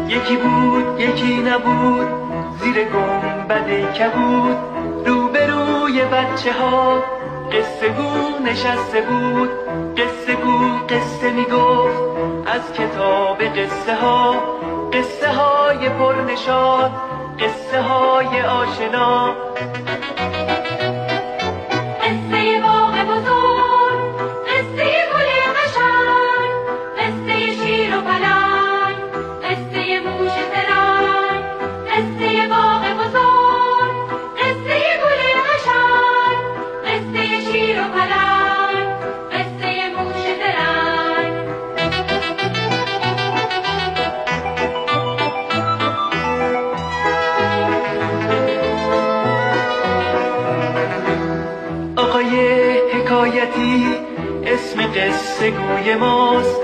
یکی بود یکی نبود زیر گنبد کبود، روبروی بچه ها قصه گو نشسته بود. قصه گو قصه میگفت از کتاب قصه ها، قصه های پرنشاط، قصه های آشنا. قصه باغ بزرگ، قصه گل قشنگ، قصه شیر و پلنگ، قصه موش زرنگ. قصه باغ بزرگ، قصه گل قشنگ، قصه شیر و پلنگ، قصه موش زرنگ. آقای حکایتی اسم قصه گوی ماست،